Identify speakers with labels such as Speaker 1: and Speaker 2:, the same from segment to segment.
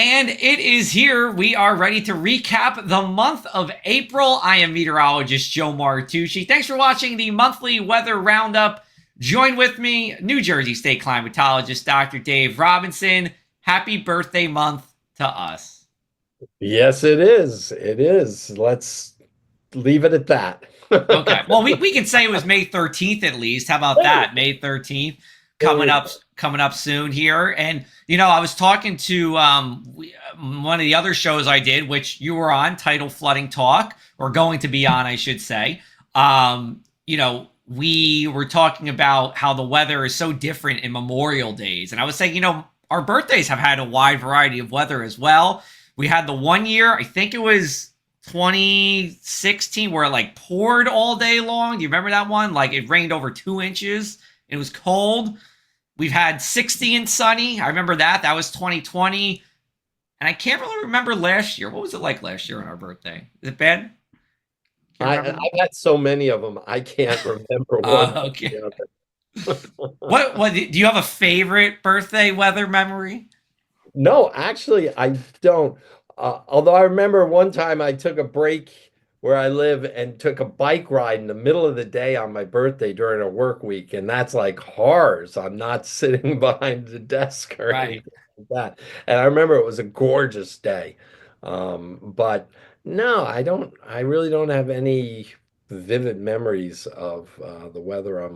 Speaker 1: And it is here. We are ready to recap the month of April. I am meteorologist Joe Martucci. Thanks for watching the monthly weather roundup. Join with me, New Jersey State Climatologist Dr. Dave Robinson. Happy birthday month to us.
Speaker 2: Yes, it is. It is. Let's leave it at that.
Speaker 1: Okay. Well, we can say it was May 13th at least. How about that? May 13th coming up soon here. And I was talking to one of the other shows I did, which you were on, titled Flooding Talk, or going to be on, I should say. We were talking about how the weather is so different in Memorial Days. And I was saying, our birthdays have had a wide variety of weather as well. We had the one year, I think it was 2016, where it like poured all day long. Do you remember that one? Like it rained over 2 inches. It was cold. We've had 60 and sunny. I remember that. That was 2020. And I can't really remember last year. What was it like last year on our birthday? Is it bad? Can't
Speaker 2: I've
Speaker 1: remember.
Speaker 2: had so many of them, I can't remember one from
Speaker 1: Okay.
Speaker 2: the other.
Speaker 1: What do you have a favorite birthday weather memory?
Speaker 2: No, actually, I don't. Although I remember one time I took a break where I live and took a bike ride in the middle of the day on my birthday during a work week, and that's like horrors. I'm not sitting behind the desk or
Speaker 1: Right.
Speaker 2: anything like that. And I remember it was a gorgeous day. But no, I don't. I really don't have any vivid memories of the weather on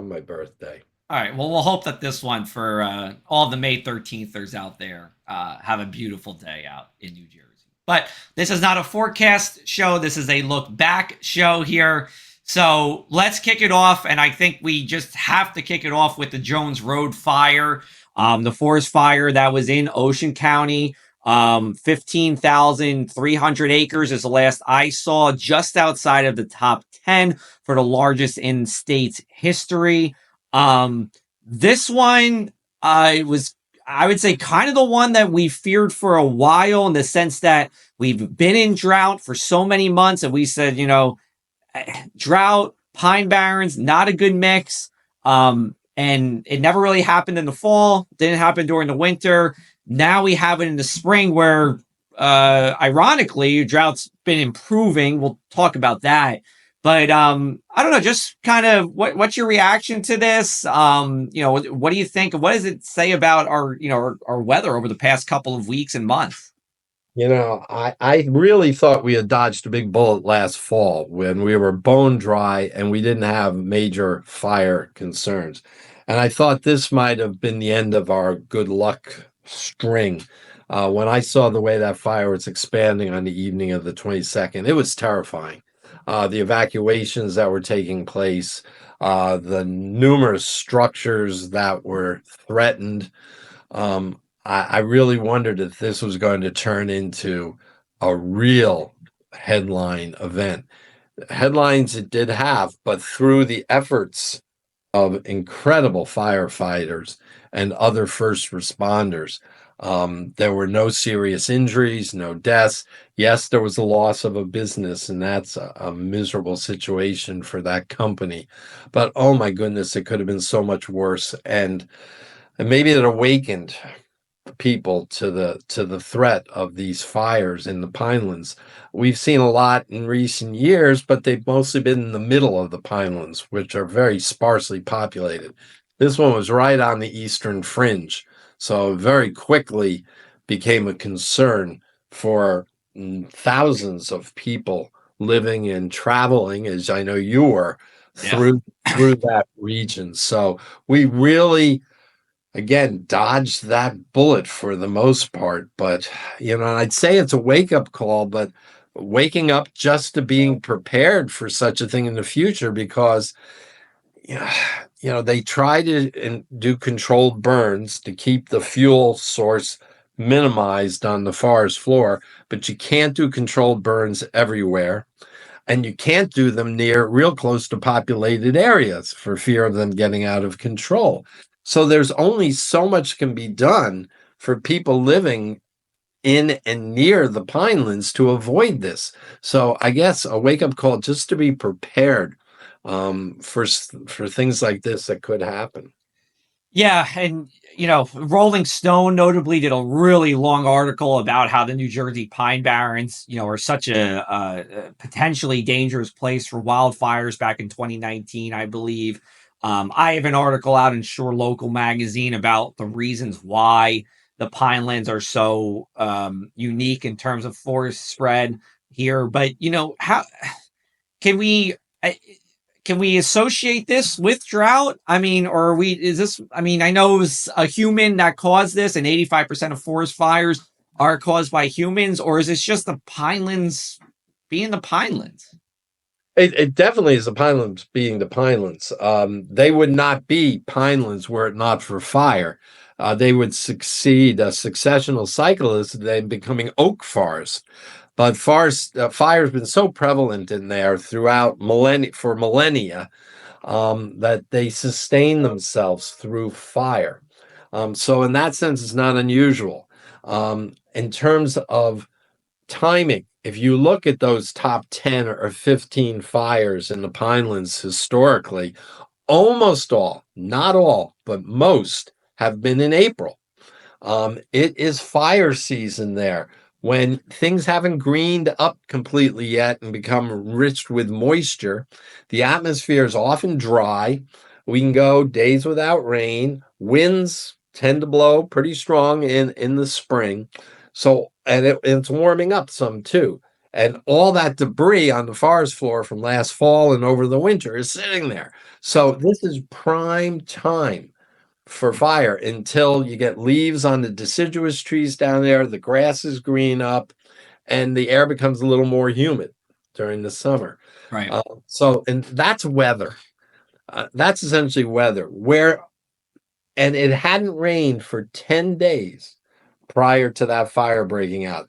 Speaker 2: my birthday.
Speaker 1: All right. Well, we'll hope that this one for all the May 13thers out there have a beautiful day out in New Jersey. But this is not a forecast show. This is a look back show here. So let's kick it off. And I think we just have to kick it off with the Jones Road fire, the forest fire that was in Ocean County. 15,300 acres is the last I saw, just outside of the top 10 for the largest in state's history. This one was, I would say, kind of the one that we feared for a while, in the sense that we've been in drought for so many months, and we said, drought, pine barrens, not a good mix. And it never really happened in the fall, didn't happen during the winter. Now we have it in the spring, where ironically, drought's been improving. We'll talk about that. But I don't know, just kind of what's your reaction to this? What do you think? What does it say about our weather over the past couple of weeks and months?
Speaker 2: I really thought we had dodged a big bullet last fall when we were bone dry and we didn't have major fire concerns. And I thought this might have been the end of our good luck string. When I saw the way that fire was expanding on the evening of the 22nd, it was terrifying. The evacuations that were taking place, the numerous structures that were threatened. I really wondered if this was going to turn into a real headline event. Headlines it did have, but through the efforts of incredible firefighters and other first responders, there were no serious injuries, no deaths. Yes, there was the loss of a business, and that's a miserable situation for that company. But oh my goodness, it could have been so much worse. And maybe it awakened people to the threat of these fires in the pinelands. We've seen a lot in recent years, but they've mostly been in the middle of the pinelands, which are very sparsely populated. This one was right on the eastern fringe, so very quickly became a concern for thousands of people living and traveling, as I know you were,
Speaker 1: Yeah.
Speaker 2: through that region. So we really again dodged that bullet for the most part. But I'd say it's a wake-up call, but waking up just to being prepared for such a thing in the future, because yeah, they try to do controlled burns to keep the fuel source minimized on the forest floor, but you can't do controlled burns everywhere, and you can't do them near real close to populated areas for fear of them getting out of control. So there's only so much can be done for people living in and near the pinelands to avoid this. So I guess a wake-up call just to be prepared for things like this that could happen.
Speaker 1: Yeah, and Rolling Stone notably did a really long article about how the New Jersey pine barrens, are such a potentially dangerous place for wildfires back in 2019, I believe. I have an article out in Shore Local magazine about the reasons why the pinelands are so unique in terms of forest spread here. But how can we? Can we associate this with drought? I mean, or are we, is this, I mean, I know it was a human that caused this, and 85% of forest fires are caused by humans, or is this just the pinelands being the pinelands?
Speaker 2: It definitely is the pinelands being the pinelands. They would not be pinelands were it not for fire. They would succeed a successional cycle is them becoming oak forests. But fire has been so prevalent in there throughout millennia that they sustain themselves through fire. So in that sense, it's not unusual. In terms of timing, if you look at those top 10 or 15 fires in the Pinelands historically, almost all, not all, but most have been in April. It is fire season there when things haven't greened up completely yet and become rich with moisture. The atmosphere is often dry. We can go days without rain. Winds tend to blow pretty strong in the spring. So, and it's warming up some too. And all that debris on the forest floor from last fall and over the winter is sitting there. So, this is prime time for fire until you get leaves on the deciduous trees down there, the grasses green up, and the air becomes a little more humid during the summer.
Speaker 1: Right.
Speaker 2: And that's weather. That's essentially weather. And it hadn't rained for 10 days prior to that fire breaking out.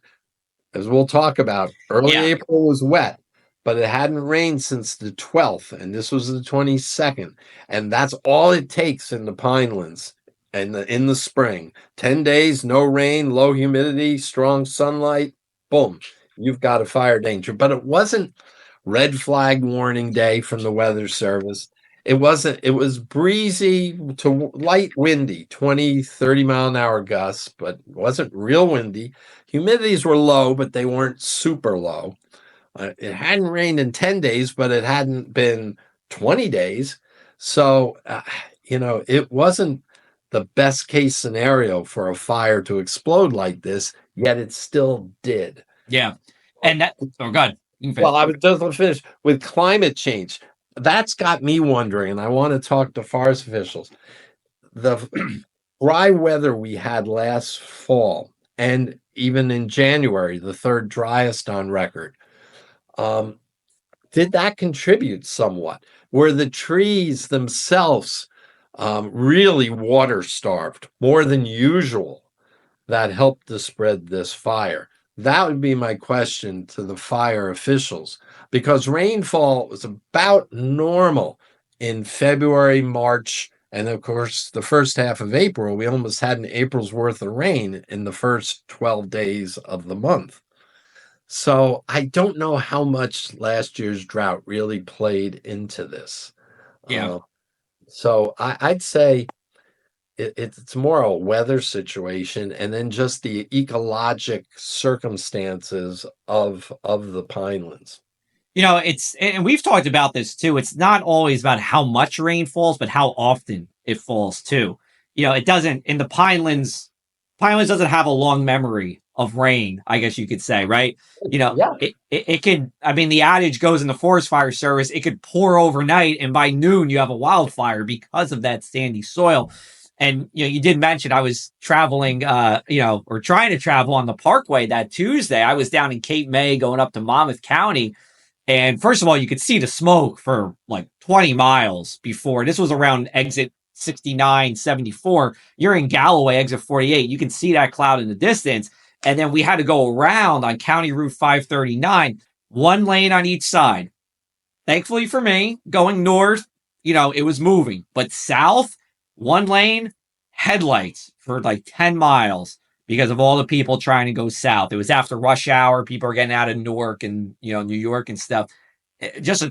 Speaker 2: As we'll talk about, early
Speaker 1: Yeah.
Speaker 2: April was wet, but it hadn't rained since the 12th, and this was the 22nd. And that's all it takes in the Pinelands and in the spring. 10 days, no rain, low humidity, strong sunlight, boom, you've got a fire danger. But it wasn't red flag warning day from the Weather Service. It wasn't, it was breezy to light windy, 20, 30 mile an hour gusts, but it wasn't real windy. Humidities were low, but they weren't super low. It hadn't rained in 10 days, but it hadn't been 20 days. So, it wasn't the best case scenario for a fire to explode like this, yet it still did.
Speaker 1: Yeah. And that, oh, God.
Speaker 2: Well, I was just finish with climate change. That's got me wondering, and I want to talk to forest officials. The dry weather we had last fall, and even in January, the third driest on record, um, did that contribute somewhat? Were the trees themselves really water starved more than usual that helped to spread this fire? That would be my question to the fire officials, because rainfall was about normal in February, March, and of course, the first half of April. We almost had an April's worth of rain in the first 12 days of the month. So I don't know how much last year's drought really played into this.
Speaker 1: Yeah.
Speaker 2: Uh, I'd say it's more a weather situation and then just the ecologic circumstances of the pinelands.
Speaker 1: It's, and we've talked about this too. It's not always about how much rain falls, but how often it falls too. It doesn't, in the Pinelands doesn't have a long memory of rain, I guess you could say, right?
Speaker 2: Yeah.
Speaker 1: It could, I mean, the adage goes in the Forest Fire Service, it could pour overnight, and by noon, you have a wildfire because of that sandy soil. And, you did mention I was traveling, or trying to travel on the Parkway that Tuesday. I was down in Cape May going up to Monmouth County. And first of all, you could see the smoke for like 20 miles before. This was around exit 69, 74. You're in Galloway, exit 48. You can see that cloud in the distance. And then we had to go around on County Route 539, one lane on each side. Thankfully for me, going north, it was moving. But south, one lane, headlights for like 10 miles because of all the people trying to go south. It was after rush hour. People are getting out of Newark and, New York and stuff. Just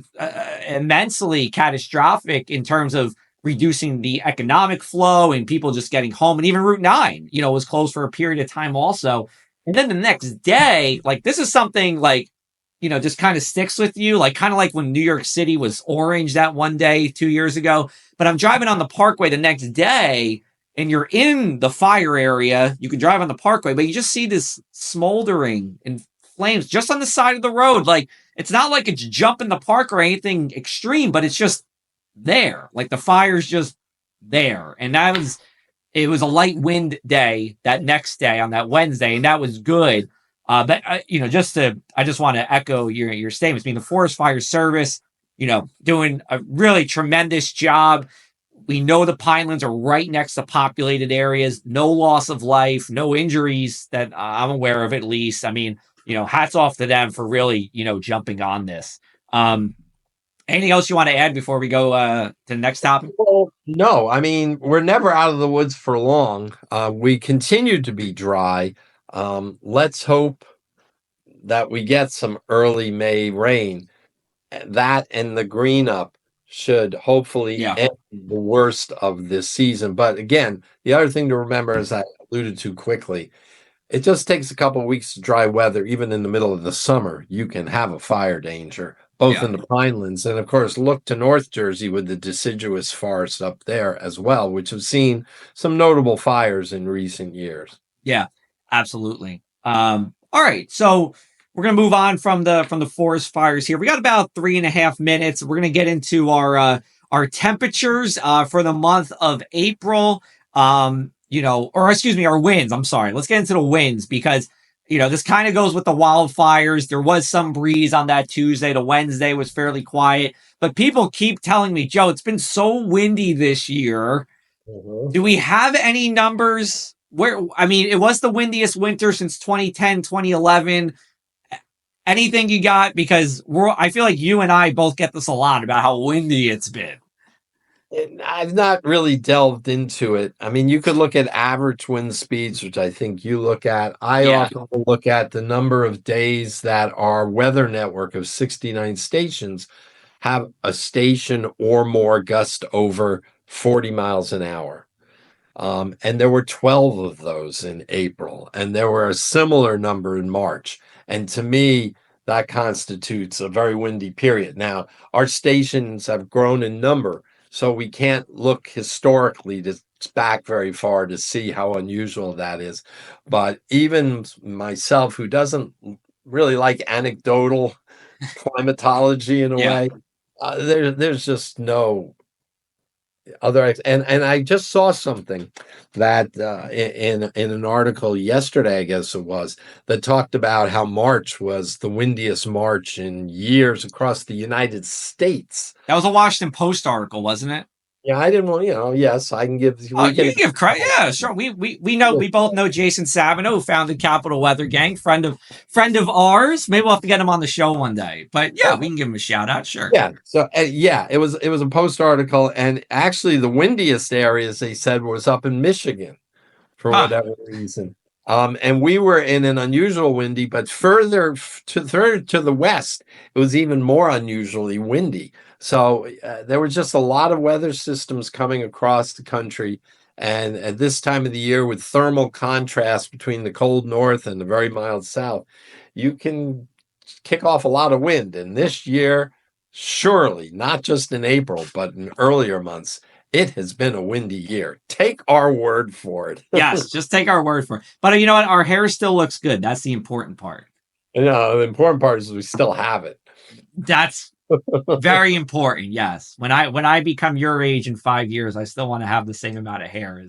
Speaker 1: immensely catastrophic in terms of reducing the economic flow and people just getting home. And even Route 9, was closed for a period of time also. And then the next day, like this is something like, just kind of sticks with you, like kind of like when New York City was orange that one day 2 years ago. But I'm driving on the Parkway the next day and you're in the fire area. You can drive on the Parkway, but you just see this smoldering and flames just on the side of the road. Like it's not like it's jumping the park or anything extreme, but it's just there. Like the fire's just there. And it was a light wind day that next day on that Wednesday, and that was good. But I just want to echo your statements. I mean, the Forest Fire Service, doing a really tremendous job. We know the pinelands are right next to populated areas. No loss of life, no injuries that I'm aware of, at least. I mean, hats off to them for really, jumping on this. Anything else you want to add before we go to the next topic?
Speaker 2: Well, no, I mean, we're never out of the woods for long. We continue to be dry. Let's hope that we get some early May rain. That and the green up should hopefully
Speaker 1: Yeah.
Speaker 2: end the worst of this season. But again, the other thing to remember, as I alluded to quickly, it just takes a couple of weeks of dry weather. Even in the middle of the summer, you can have a fire danger, both in the pinelands and, of course, look to North Jersey with the deciduous forest up there as well, which have seen some notable fires in recent years.
Speaker 1: Yeah, absolutely. All right, so we're gonna move on from the forest fires here. We got about 3.5 minutes. We're gonna get into our temperatures for the month of April. Or excuse me, our winds. I'm sorry. Let's get into the winds because this kind of goes with the wildfires. There was some breeze on that Tuesday. The Wednesday was fairly quiet, but people keep telling me, Joe, it's been so windy this year. Do we have any numbers where, I mean, it was the windiest winter since 2010, 2011. Anything you got? Because I feel like you and I both get this a lot about how windy it's been.
Speaker 2: I've not really delved into it. I mean, you could look at average wind speeds, which I think you look at. I often look at the number of days that our weather network of 69 stations have a station or more gust over 40 miles an hour. And there were 12 of those in April, and there were a similar number in March. And to me, that constitutes a very windy period. Now, our stations have grown in number, so we can't look historically back very far to see how unusual that is. But even myself, who doesn't really like anecdotal climatology in a way, there's just no other. And I just saw something that in an article yesterday, I guess it was, that talked about how March was the windiest March in years across the United States.
Speaker 1: That was a Washington Post article, wasn't it?
Speaker 2: Yeah, I didn't want, yes, I can give.
Speaker 1: Oh, you can give credit. Yeah, sure. We know, we both know Jason Sabino, who founded Capital Weather Gang, friend of ours. Maybe we'll have to get him on the show one day. But yeah, we can give him a shout out. Sure.
Speaker 2: Yeah. So it was a Post article, and actually the windiest areas they said was up in Michigan for whatever reason. And we were in an unusual windy, but further to the west, it was even more unusually windy. So there were just a lot of weather systems coming across the country. And at this time of the year, with thermal contrast between the cold north and the very mild south, you can kick off a lot of wind. And this year, surely, not just in April, but in earlier months, it has been a windy year. Take our word for it.
Speaker 1: Yes, just take our word for it. But you know what? Our hair still looks good. That's the important part.
Speaker 2: The important part is we still have it.
Speaker 1: That's very important. Yes. When I become your age in 5 years, I still want to have the same amount of hair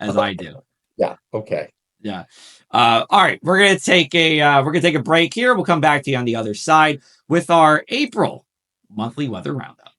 Speaker 1: as I do.
Speaker 2: Yeah. Okay.
Speaker 1: Yeah. All right. We're gonna take a break here. We'll come back to you on the other side with our April monthly weather roundup.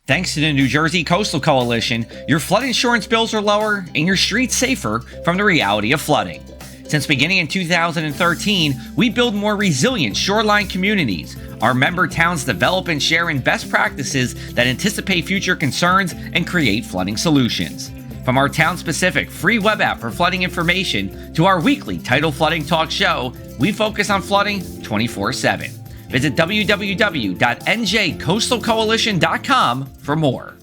Speaker 1: Thanks to the New Jersey Coastal Coalition, your flood insurance bills are lower and your streets safer from the reality of flooding. Since beginning in 2013, we build more resilient shoreline communities. Our member towns develop and share in best practices that anticipate future concerns and create flooding solutions. From our town-specific free web app for flooding information to our weekly tidal flooding talk show, we focus on flooding 24/7. Visit www.njcoastalcoalition.com for more.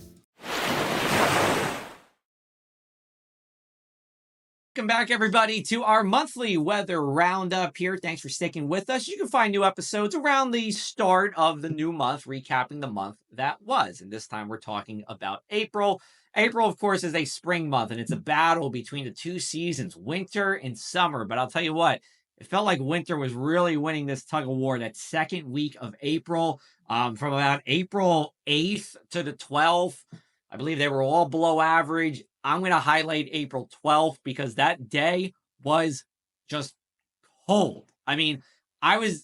Speaker 1: Welcome back, everybody, to our monthly weather roundup here. Thanks for sticking with us. You can find new episodes around the start of the new month, recapping the month that was. And this time we're talking about April. April, of course, is a spring month, and it's a battle between the two seasons, winter and summer. But I'll tell you what, it felt like winter was really winning this tug of war that second week of April, from about April 8th to the 12th. I believe they were all below average. I'm going to highlight April 12th because that day was just cold. I mean,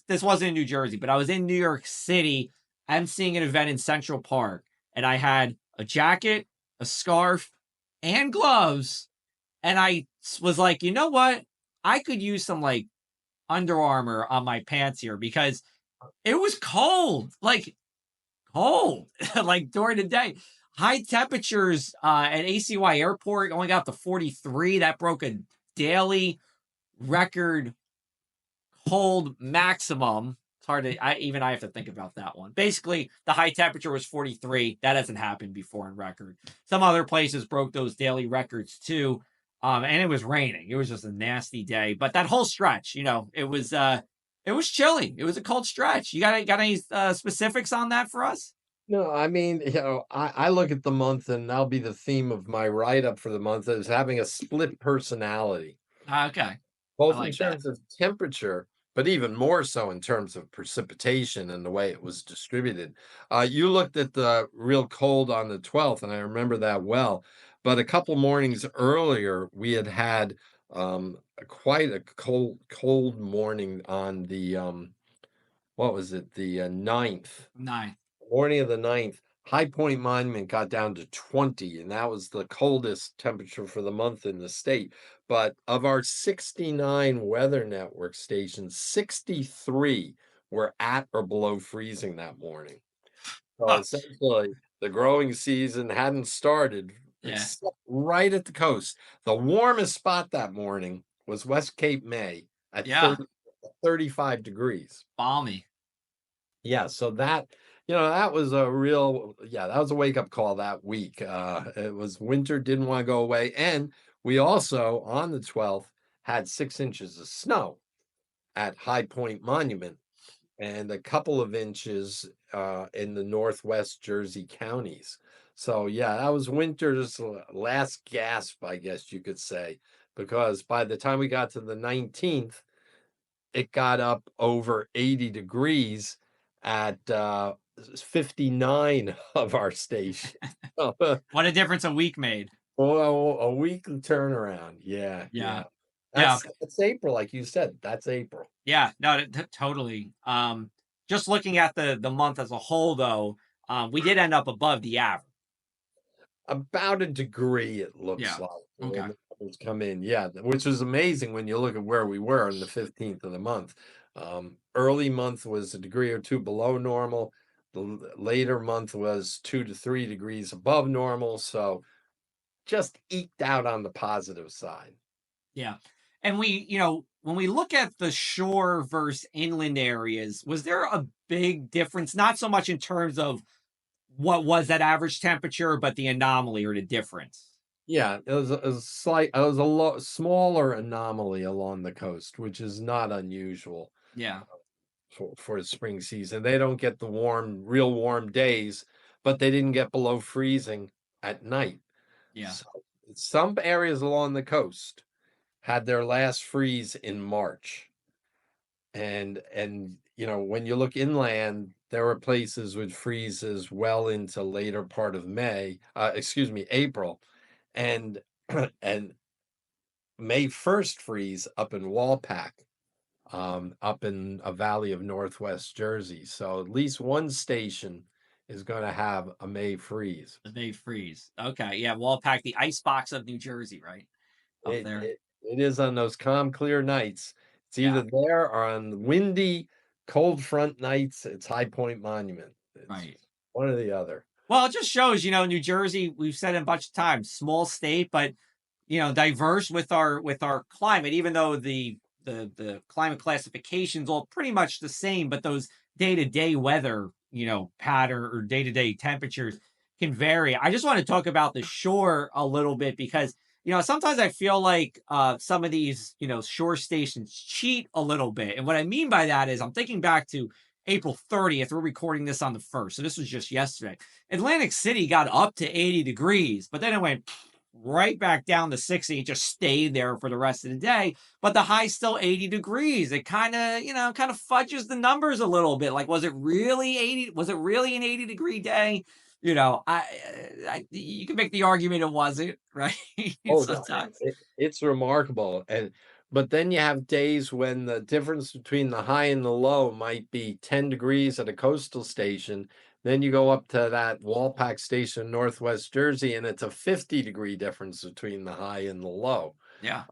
Speaker 1: this wasn't in New Jersey, but I was in New York City. I'm seeing an event in Central Park, and I had a jacket, a scarf, and gloves. And I was like, you know what? I could use some like Under Armour on my pants here because it was cold. Like, cold, like during the day. High temperatures at ACY Airport only got to 43. That broke a daily record cold maximum. It's hard to, I have to think about that one. Basically, the high temperature was 43. That hasn't happened before in record. Some other places broke those daily records too. And it was raining. It was just a nasty day. But that whole stretch, it was chilly. It was a cold stretch. You got any specifics on that for us?
Speaker 2: No, I mean, I look at the month, and that'll be the theme of my write-up for the month, is having a split personality,
Speaker 1: Okay. I
Speaker 2: both in
Speaker 1: like that.
Speaker 2: terms of temperature, but even more so in terms of precipitation and the way it was distributed. You looked at the real cold on the 12th, and I remember that well. But a couple mornings earlier, we had quite a cold morning on the what was it, the 9th.
Speaker 1: Nine.
Speaker 2: Morning of the 9th, High Point Monument got down to 20, and that was the coldest temperature for the month in the state. But of our 69 weather network stations, 63 were at or below freezing that morning. So
Speaker 1: Huh.
Speaker 2: essentially, the growing season hadn't started,
Speaker 1: Yeah.
Speaker 2: except right at the coast. The warmest spot that morning was West Cape May at
Speaker 1: Yeah.
Speaker 2: 35 degrees.
Speaker 1: Balmy.
Speaker 2: Yeah, so that was that was a wake-up call that week. It was winter didn't want to go away. And we also, on the 12th, had 6 inches of snow at High Point Monument and a couple of inches in the northwest Jersey counties. So yeah, that was winter's last gasp, I guess you could say, because by the time we got to the 19th, it got up over 80 degrees at 59 of our stations.
Speaker 1: What a difference a week made.
Speaker 2: Well, a weekly turnaround. Yeah,
Speaker 1: Yeah.
Speaker 2: yeah.
Speaker 1: Yeah.
Speaker 2: That's April, like you said. That's April.
Speaker 1: Yeah. No, totally. Just looking at the month as a whole, though, we did end up above the average.
Speaker 2: About a degree, it looks
Speaker 1: Yeah.
Speaker 2: like when
Speaker 1: Okay.
Speaker 2: the numbers come in. Yeah, which is amazing when you look at where we were on the 15th of the month. Early month was a degree or two below normal. The later month was 2 to 3 degrees above normal. So just eked out on the positive side.
Speaker 1: Yeah. And when we look at the shore versus inland areas, was there a big difference? Not so much in terms of what was that average temperature, but the anomaly or the difference.
Speaker 2: Yeah, it was a smaller anomaly along the coast, which is not unusual
Speaker 1: Yeah.
Speaker 2: for the spring season. They don't get the real warm days, but they didn't get below freezing at night.
Speaker 1: Yeah.
Speaker 2: So some areas along the coast had their last freeze in March. And when you look inland, there were places with freezes well into later part of April. And and May 1st freeze up in Walpack, up in a valley of northwest Jersey. So at least one station is going to have a May freeze.
Speaker 1: The May freeze. Okay. Yeah. Wallpack, the ice box of New Jersey, right? Up
Speaker 2: It,
Speaker 1: there.
Speaker 2: it, it is on those calm, clear nights. It's
Speaker 1: Yeah.
Speaker 2: either there or on windy, cold front nights. It's High Point Monument. It's
Speaker 1: Right.
Speaker 2: one or the other.
Speaker 1: Well, it just shows, New Jersey, we've said it a bunch of times, small state, but diverse with our climate, even though the climate classifications all pretty much the same, but those day-to-day weather, pattern or day-to-day temperatures can vary. I just want to talk about the shore a little bit because sometimes I feel like some of these shore stations cheat a little bit, and what I mean by that is I'm thinking back to April 30th. We're recording this on the 1st, so this was just yesterday. Atlantic City got up to 80 degrees, but then it went right back down to 60 and just stayed there for the rest of the day. But the high's still 80 degrees. It kind of fudges the numbers a little bit. Like, was it really 80? Was it really an 80-degree day? You can make the argument it wasn't, right?
Speaker 2: Oh, no,
Speaker 1: Sometimes.
Speaker 2: it's remarkable, but then you have days when the difference between the high and the low might be 10 degrees at a coastal station. Then you go up to that Walpack station, Northwest Jersey, and it's a 50-degree difference between the high and the low.
Speaker 1: Yeah.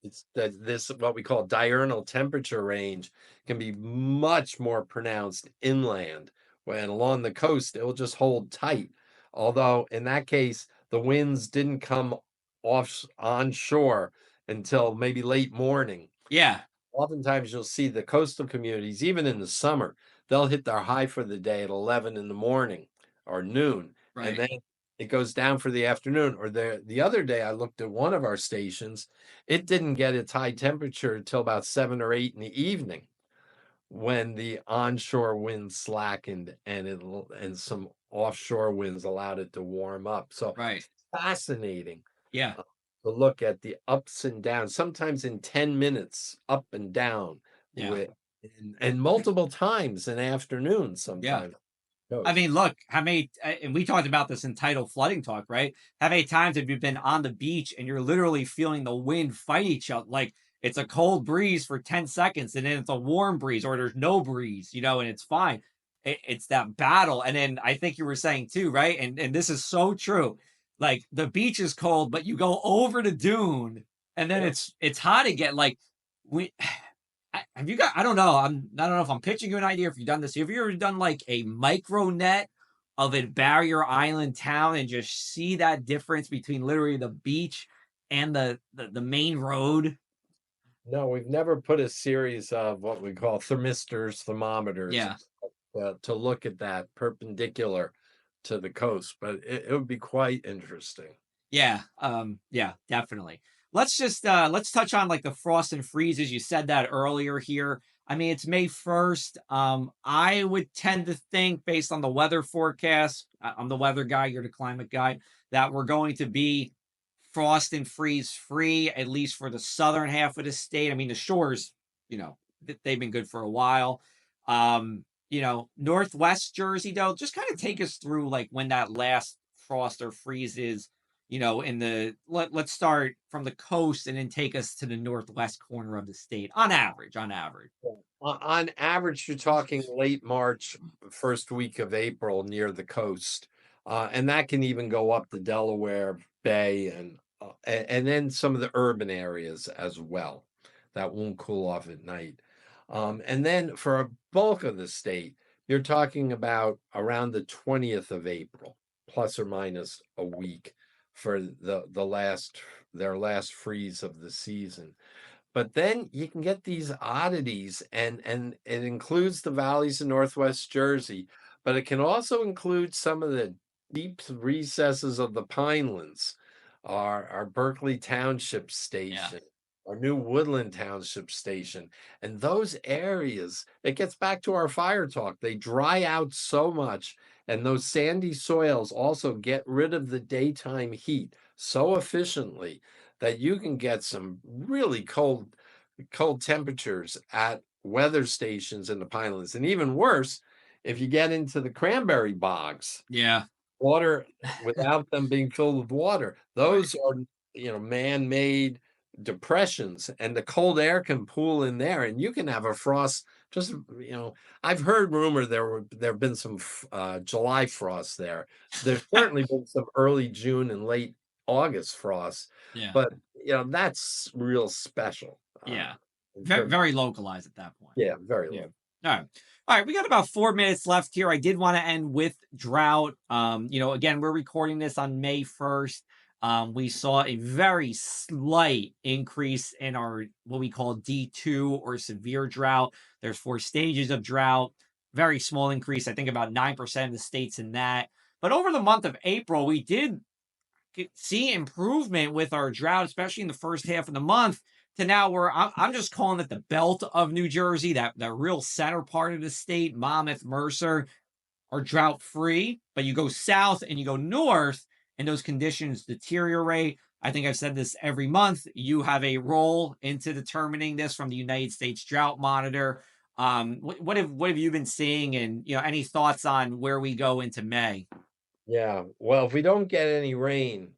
Speaker 2: It's that this what we call diurnal temperature range can be much more pronounced inland, when along the coast it will just hold tight. Although in that case, the winds didn't come onshore until maybe late morning.
Speaker 1: Yeah.
Speaker 2: Oftentimes you'll see the coastal communities, even in the summer, they'll hit their high for the day at 11 in the morning or noon, and
Speaker 1: Right.
Speaker 2: then it goes down for the afternoon. Or the other day I looked at one of our stations, it didn't get its high temperature until about 7 or 8 in the evening, when the onshore winds slackened and some offshore winds allowed it to warm up. So
Speaker 1: Right.
Speaker 2: fascinating
Speaker 1: Yeah.
Speaker 2: uh, to look at the ups and downs, sometimes in 10 minutes, up and down,
Speaker 1: Yeah.
Speaker 2: with and multiple times in afternoons
Speaker 1: Yeah.
Speaker 2: sometimes.
Speaker 1: I
Speaker 2: Coast.
Speaker 1: mean, look, how many, and we talked about this in Tidal Flooding Talk, right? How many times have you been on the beach and you're literally feeling the wind fight each other? Like it's a cold breeze for 10 seconds and then it's a warm breeze or there's no breeze, and it's fine. It's that battle. And then I think you were saying too, right? And this is so true. Like the beach is cold, but you go over the dune and then
Speaker 2: Yeah.
Speaker 1: it's hot again. Like we have you got I don't know. I don't know if I'm pitching you an idea if you've done this. Have you ever done like a micro net of a barrier island town and just see that difference between literally the beach and the main road?
Speaker 2: No, we've never put a series of what we call thermistors, thermometers,
Speaker 1: Yeah.
Speaker 2: to look at that perpendicular to the coast, but it would be quite interesting.
Speaker 1: Yeah, definitely. Let's touch on like the frost and freezes. You said that earlier here. I mean, it's May 1st. I would tend to think based on the weather forecast, I'm the weather guy, you're the climate guy, that we're going to be frost and freeze free, at least for the southern half of the state. I mean, the shores, they've been good for a while. Northwest Jersey, though, just kind of take us through like when that last frost or freezes, let's start from the coast and then take us to the northwest corner of the state on average.
Speaker 2: On average, you're talking late March, first week of April near the coast, and that can even go up the Delaware Bay and then some of the urban areas as well. That won't cool off at night. And then for a bulk of the state, you're talking about around the 20th of April, plus or minus a week for their last freeze of the season. But then you can get these oddities, and it includes the valleys in Northwest Jersey, but it can also include some of the deep recesses of the Pinelands, our Berkeley Township
Speaker 1: Yeah.
Speaker 2: station, our new Woodland Township station. And those areas, it gets back to our fire talk. They dry out so much, and those sandy soils also get rid of the daytime heat so efficiently that you can get some really cold temperatures at weather stations in the Pinelands. And even worse, if you get into the cranberry bogs,
Speaker 1: Yeah.
Speaker 2: water without them being filled with water,
Speaker 1: Right.
Speaker 2: those are man-made depressions, and the cold air can pool in there, and you can have a frost. Just I've heard rumor there have been some July frost there. There's certainly been some early June and late August frosts,
Speaker 1: Yeah.
Speaker 2: but that's real special
Speaker 1: Yeah.
Speaker 2: in
Speaker 1: Very,
Speaker 2: terms.
Speaker 1: very localized at that point.
Speaker 2: Yeah, very
Speaker 1: Yeah.
Speaker 2: low.
Speaker 1: All right. All right. We got about 4 minutes left here. I did want to end with drought. Again, we're recording this on May 1st. We saw a very slight increase in our what we call D2 or severe drought. There's 4 stages of drought. very small increase. I think about 9% of the states in that. But over the month of April, we did see improvement with our drought, especially in the first half of the month. To now, where I'm just calling it the belt of New Jersey, that real center part of the state, Monmouth, Mercer, are drought free. But you go south and you go north, and those conditions deteriorate. I think I've said this every month. You have a role into determining this from the United States Drought Monitor. What have you been seeing, and any thoughts on where we go into May?
Speaker 2: Yeah. Well, if we don't get any rain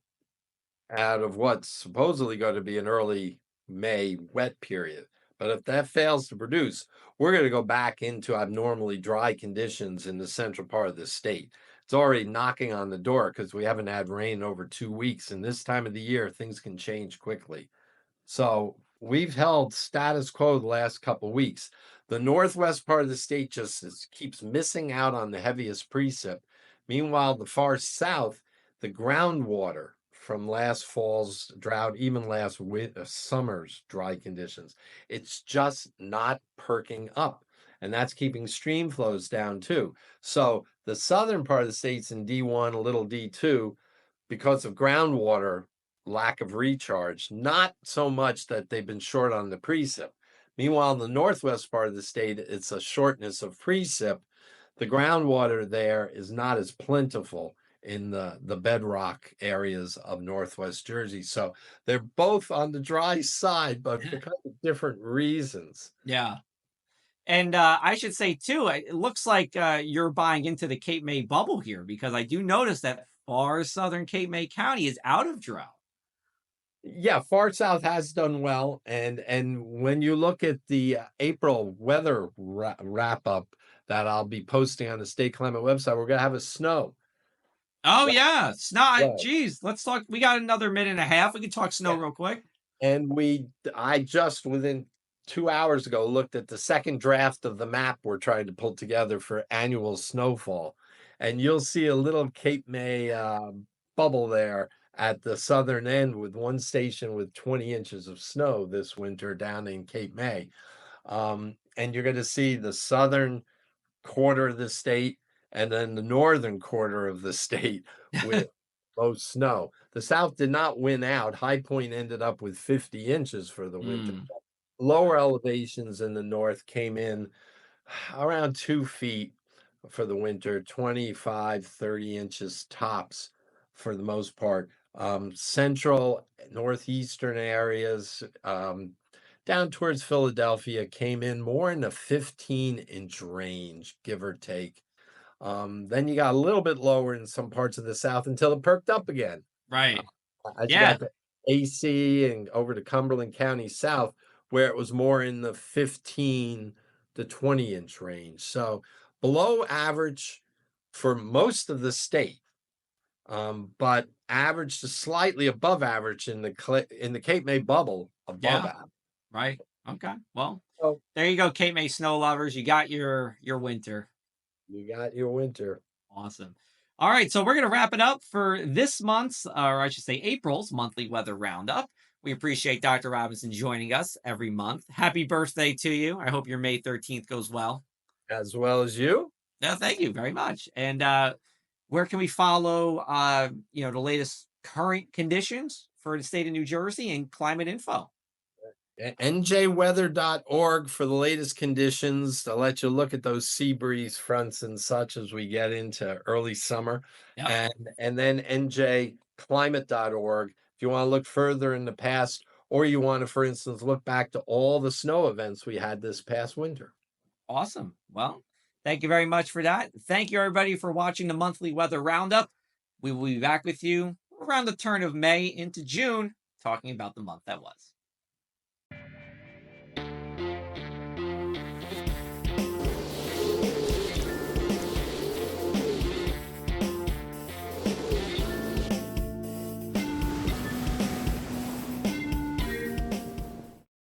Speaker 2: out of what's supposedly going to be an early May wet period, but if that fails to produce, we're going to go back into abnormally dry conditions in the central part of the state. It's already knocking on the door because we haven't had rain in over 2 weeks. And this time of the year, things can change quickly. So we've held status quo the last couple of weeks. The northwest part of the state keeps missing out on the heaviest precip. Meanwhile, the far south, the groundwater from last fall's drought, even last summer's dry conditions, it's just not perking up. And that's keeping stream flows down too. So the southern part of the state's in D1, a little D2, because of groundwater lack of recharge, not so much that they've been short on the precip. Meanwhile, in the northwest part of the state, it's a shortness of precip. The groundwater there is not as plentiful in the bedrock areas of northwest Jersey. So they're both on the dry side, but for kind of different reasons.
Speaker 1: Yeah. And I should say too, it looks like you're buying into the Cape May bubble here, because I do notice that far southern Cape May County is out of drought.
Speaker 2: Yeah, far south has done well, and when you look at the April weather wrap up that I'll be posting on the State Climate website, we're going to have a snow.
Speaker 1: Oh yeah, snow.
Speaker 2: Yeah,
Speaker 1: Geez, let's talk. We got another minute and a half. We can talk snow
Speaker 2: yeah.
Speaker 1: real quick.
Speaker 2: And I just within 2 hours ago looked at the second draft of the map we're trying to pull together for annual snowfall, and you'll see a little Cape May bubble there at the southern end with one station with 20 inches of snow this winter down in Cape May. And you're going to see the southern quarter of the state and then the northern quarter of the state with most snow. The South did not win out. High Point ended up with 50 inches for the winter.
Speaker 1: Mm,
Speaker 2: Lower elevations in the north came in around 2 feet for the winter, 25, 30 inches tops for the most part. Central, northeastern areas, down towards Philadelphia came in more in the 15-inch range, give or take. Then you got a little bit lower in some parts of the South until it perked up again.
Speaker 1: right.
Speaker 2: As you
Speaker 1: Yeah.
Speaker 2: got to AC and over to Cumberland County South, where it was more in the 15 to 20-inch range. So below average for most of the state, but average to slightly above average in the Cape May bubble, above
Speaker 1: Yeah.
Speaker 2: average.
Speaker 1: Right. Okay. Well,
Speaker 2: So
Speaker 1: there you go, Cape May snow lovers. You got your winter.
Speaker 2: you got your winter.
Speaker 1: Awesome. All right, so we're going to wrap it up for this month's, or I should say April's monthly weather roundup. We appreciate Dr. Robinson joining us every month. Happy birthday to you. I hope your May 13th goes well.
Speaker 2: As well as you.
Speaker 1: No, thank you very much. And where can we follow, the latest current conditions for the state of New Jersey and climate info?
Speaker 2: njweather.org for the latest conditions to let you look at those sea breeze fronts and such as we get into early summer.
Speaker 1: Yep.
Speaker 2: And then njclimate.org if you want to look further in the past, or you want to, for instance, look back to all the snow events we had this past winter.
Speaker 1: Awesome. Well, thank you very much for that. Thank you, everybody, for watching the monthly weather roundup. We will be back with you around the turn of May into June, talking about the month that was.